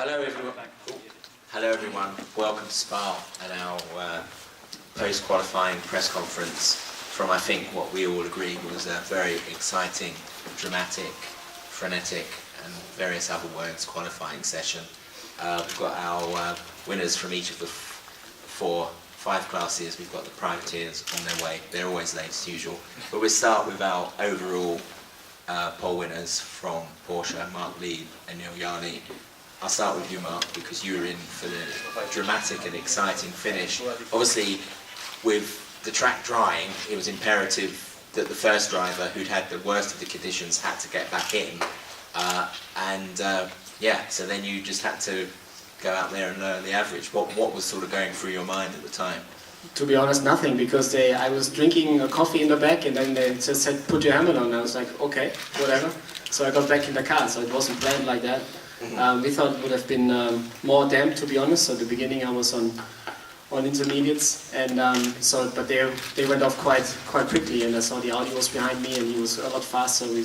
Hello everyone. Hello everyone. Welcome to Spa and our post-qualifying press conference from, I think, what we all agreed was a very exciting, dramatic, frenetic, and various other words qualifying session. We've got our winners from each of the five classes. We've got the privateers on their way. They're always late as usual. But we'll start with our overall pole winners from Porsche, Mark Lieb and Neil Yarley. I'll start with you, Mark, because you were in for the dramatic and exciting finish. Obviously, with the track drying, it was imperative that the first driver, who'd had the worst of the conditions, had to get back in. So then you just had to go out there and learn the average. What was sort of going through your mind at the time? To be honest, nothing, because I was drinking a coffee in the back and then they just said, put your helmet on. I was like, okay, whatever. So I got back in the car, so it wasn't planned like that. We thought it would have been more damp, to be honest. So at the beginning I was on intermediates, and but they went off quite quickly, and I saw the Audi was behind me and he was a lot faster. We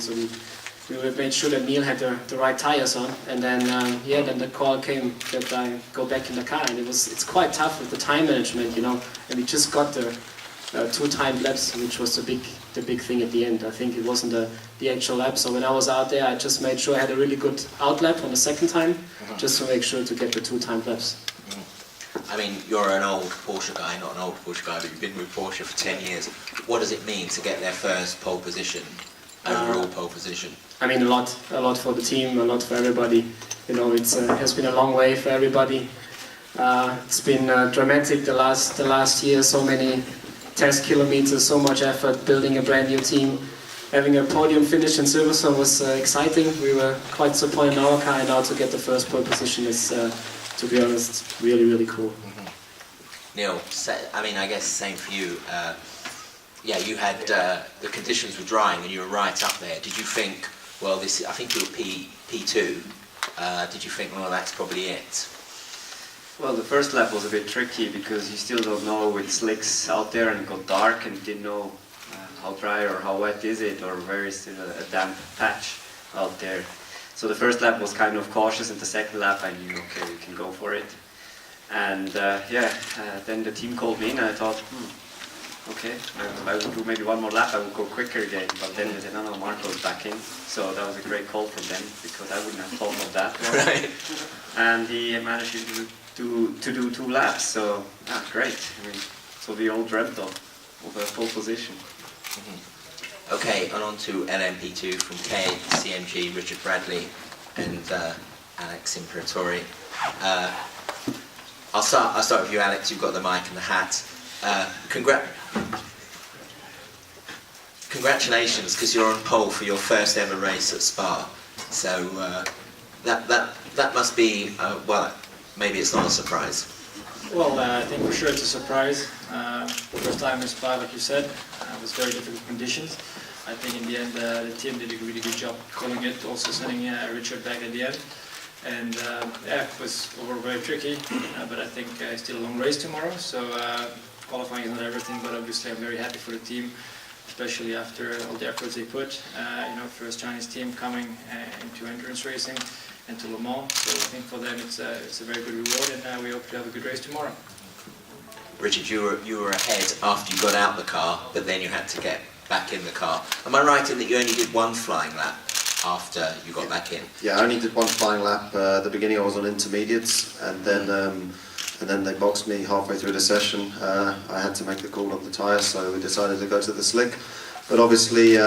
made sure that Neil had the right tires on, and then then the call came that I go back in the car, and it's quite tough with the time management, you know. And we just got the 2 timed laps, which was the big thing at the end. I think it wasn't the actual lap. So when I was out there, I just made sure I had a really good out lap on the second time, just to make sure to get the 2 timed laps. I mean, you're an old Porsche guy, not an old Porsche guy, but you've been with Porsche for 10 years. What does it mean to get their first pole position, overall pole position? I mean, a lot for the team, a lot for everybody. You know, it has been a long way for everybody. It's been dramatic the last year. So many test kilometers, so much effort, building a brand new team. Having a podium finish in Silverstone was exciting. We were quite disappointed in our car, and now to get the first pole position is, to be honest, really, really cool. Neil, I mean, I guess same for you. You had the conditions were drying, and you were right up there. Did you think, well, I think you were P2. Did you think, well, that's probably it? Well, the first lap was a bit tricky because you still don't know with slicks out there, and it got dark and didn't know how dry or how wet is it, or where is still a damp patch out there. So the first lap was kind of cautious, and the second lap I knew, okay, we can go for it. And then the team called me in, and I thought, okay, I would do maybe one more lap, I would go quicker again. But then they said, no, Marco's back in. So that was a great call from them, because I wouldn't have thought of that. Right. And he managed to do 2 laps, so great. I mean, so we all dreamt of a pole position. Okay, and on to LMP2 from KCMG, Richard Bradley and Alex Imperatori. I'll start with you, Alex. You've got the mic and the hat. Congratulations, because you're on pole for your first ever race at Spa. So that must be well, maybe it's not a surprise. Well, I think for sure it's a surprise. First time in Spa, like you said, it was very difficult conditions. I think in the end the team did a really good job calling it, also sending Richard back at the end. And it was very tricky, but I think still a long race tomorrow. So qualifying is not everything, but obviously I'm very happy for the team, especially after all the efforts they put. First Chinese team coming into endurance racing and to Le Mans. So I think for them it's a very good reward, and we hope to have a good race tomorrow. Richard, you were ahead after you got out the car, but then you had to get back in the car. Am I right in that you only did 1 flying lap after you got back in? Yeah, I only did 1 flying lap. At the beginning I was on intermediates, and then they boxed me halfway through the session. I had to make the call on the tyres, so we decided to go to the slick. But obviously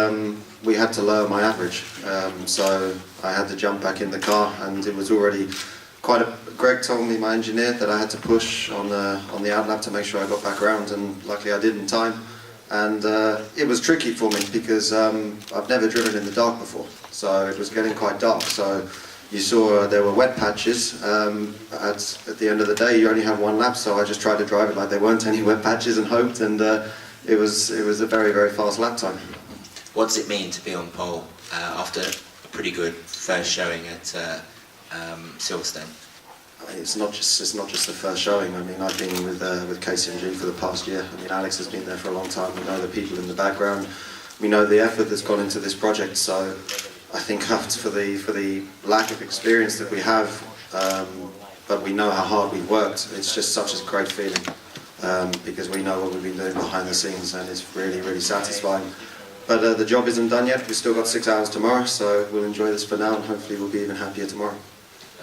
we had to lower my average, so I had to jump back in the car, and it was already Greg told me, my engineer, that I had to push on the out lap to make sure I got back around, and luckily I did in time. And it was tricky for me because I've never driven in the dark before, so it was getting quite dark. So you saw there were wet patches. At the end of the day, you only have 1 lap, so I just tried to drive it like there weren't any wet patches and hoped, and it was a very, very fast lap time. What does it mean to be on pole after a pretty good first showing at Silverstone? It's not just the first showing. I mean, I've been with KCMG for the past year. I mean, Alex has been there for a long time. We know the people in the background. We know the effort that's gone into this project. So I think for the lack of experience that we have but we know how hard we've worked. It's just such a great feeling because we know what we've been doing behind the scenes, and it's really, really satisfying. But the job isn't done yet. We've still got 6 hours tomorrow, so we'll enjoy this for now, and hopefully we'll be even happier tomorrow.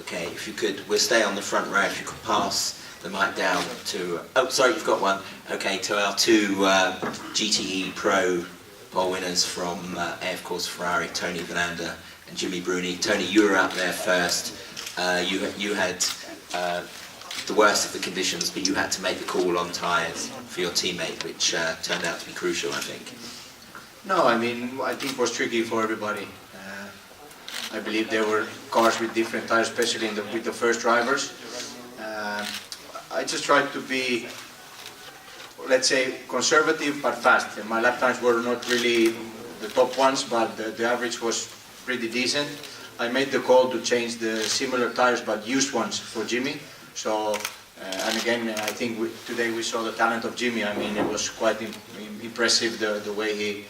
Okay, if you could, we'll stay on the front row. If you could pass the mic down to, oh sorry, you've got one. Okay, to our two GTE Pro pole winners from AF Corse Ferrari, Tony Vanander and Jimmy Bruni. Tony, you were out there first. You had the worst of the conditions, but you had to make the call on tyres for your teammate, which turned out to be crucial, I think. No, I think it was tricky for everybody. I believe there were cars with different tires, especially with the first drivers. I just tried to be, let's say, conservative but fast. And my lap times were not really the top ones, but the average was pretty decent. I made the call to change the similar tires but used ones for Jimmy. So, and again, I think today we saw the talent of Jimmy. I mean, it was quite impressive the way he.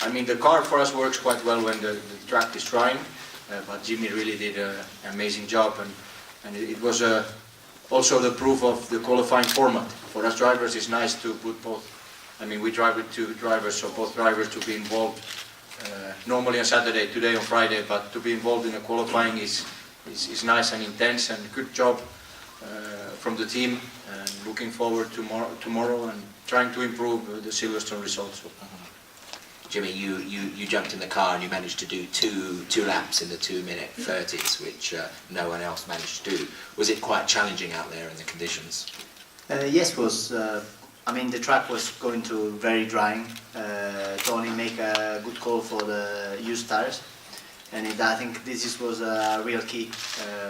I mean, the car for us works quite well when the track is trying, but Jimmy really did an amazing job, and it was also the proof of the qualifying format. For us drivers, it's nice to put both. I mean, we drive with 2 drivers, so both drivers to be involved. Normally on Saturday, today on Friday, but to be involved in a qualifying is nice and intense, and good job from the team. And looking forward to tomorrow and trying to improve the Silverstone results. Jimmy, you jumped in the car and you managed to do two laps in the 2-minute 30s, which no one else managed to do. Was it quite challenging out there in the conditions? Yes, it was. I mean, the track was going to very drying. Tony made a good call for the used tires, and I think this was a real key.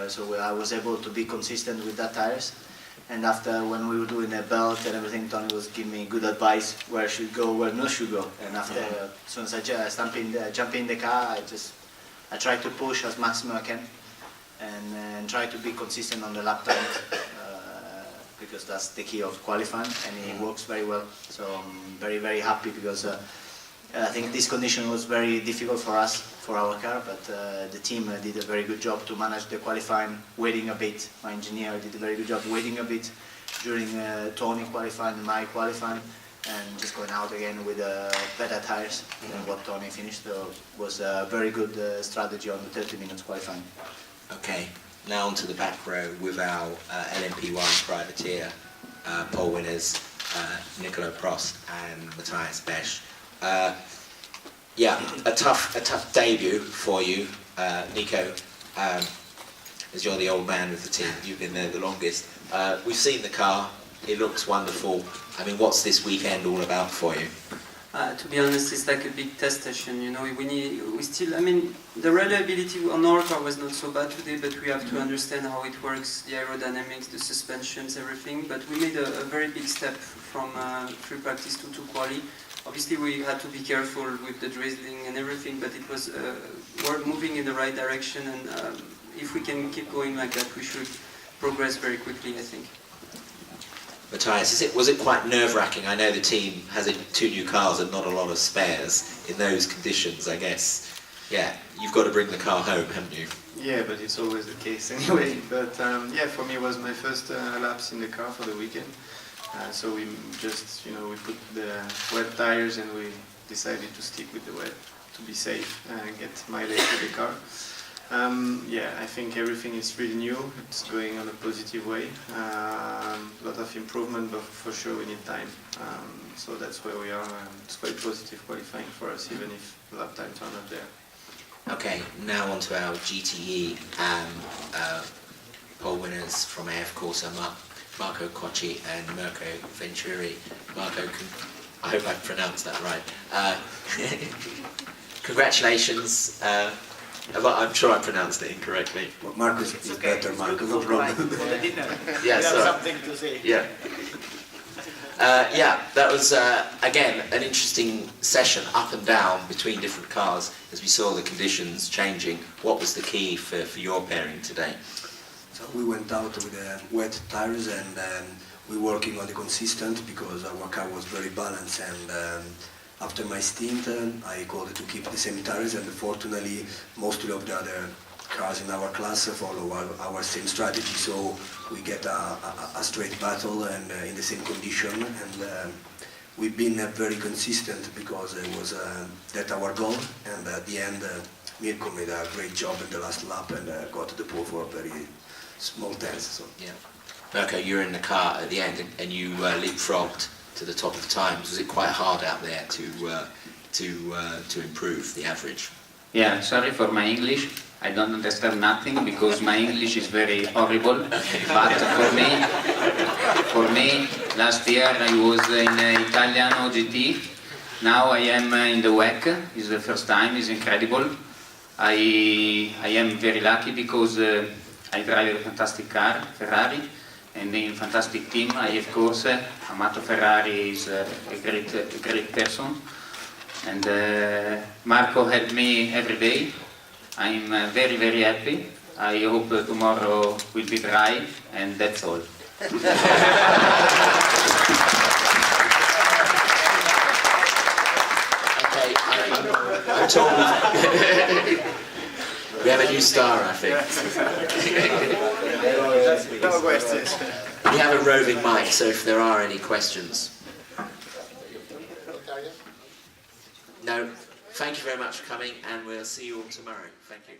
So I was able to be consistent with that tires. And after, when we were doing the belt and everything, Tony was giving me good advice where should go, where not should go. And after, as soon as I jump in the car, I try to push as maximum I can, and try to be consistent on the lap time, because that's the key of qualifying, and it works very well. So I'm very, very happy because I think this condition was very difficult for us, for our car, but the team did a very good job to manage the qualifying, waiting a bit. My engineer did a very good job waiting a bit during Tony qualifying and my qualifying, and just going out again with better tires than what Tony finished. So it was a very good strategy on the 30 minutes qualifying. Okay, now onto the back row with our LMP1 privateer pole winners, Nicolo Prost and Matthias Besch. Yeah, a tough debut for you, Nico, as you're the old man with the team. You've been there the longest. We've seen the car. It looks wonderful. I mean, what's this weekend all about for you? To be honest, it's like a big test session. You know, we still. I mean, the reliability on our car was not so bad today, but we have to understand how it works, the aerodynamics, the suspensions, everything. But we made a very big step from free practice to quali. Obviously, we had to be careful with the drizzling and everything, but it was we're moving in the right direction, and if we can keep going like that, we should progress very quickly, I think. Matthias, was it quite nerve-wracking? I know the team has 2 new cars and not a lot of spares in those conditions, I guess. Yeah, you've got to bring the car home, haven't you? Yeah, but it's always the case anyway. But yeah, for me it was my first laps in the car for the weekend. So we just, we put the wet tires and we decided to stick with the wet to be safe and get mileage with the car. Yeah, I think everything is really new. It's going on a positive way. A lot of improvement, but for sure we need time. So that's where we are. It's quite positive qualifying for us, even if lap times are not there. Okay, now on to our GTE pole winners from AF Corse, Marco Cocci and Mirko Venturi. Marco, I hope I've pronounced that right. Congratulations. I'm sure I pronounced it incorrectly. Well, Marcus is better, Marco, no problem. Yeah, so, something to say. Yeah. Yeah, that was, again, an interesting session up and down between different cars as we saw the conditions changing. What was the key for your pairing today? So we went out with wet tires, and we're working on the consistent because our car was very balanced, and after my stint I called to keep the same tires, and fortunately most of the other cars in our class follow our same strategy, so we get a straight battle and in the same condition, and we've been very consistent because it was that our goal, and at the end Mirko made a great job in the last lap and got to the pole for a very small tenths. So. Yeah. Mirko, you were in the car at the end and you leapfrogged to the top of the times. Was it quite hard out there to improve the average? Yeah, sorry for my English. I don't understand nothing because my English is very horrible. But for me, last year I was in Italiano GT. Now I am in the WEC. It's the first time. It's incredible. I am very lucky because I drive a fantastic car, Ferrari, and in fantastic team. I of course, Amato Ferrari is a great person, and Marco helped me every day. I'm very, very happy. I hope tomorrow will be dry, and that's all. Okay, I'm told we have a new star, I think. No questions. We have a roving mic, so if there are any questions. No, thank you very much for coming, and we'll see you all tomorrow. Thank you.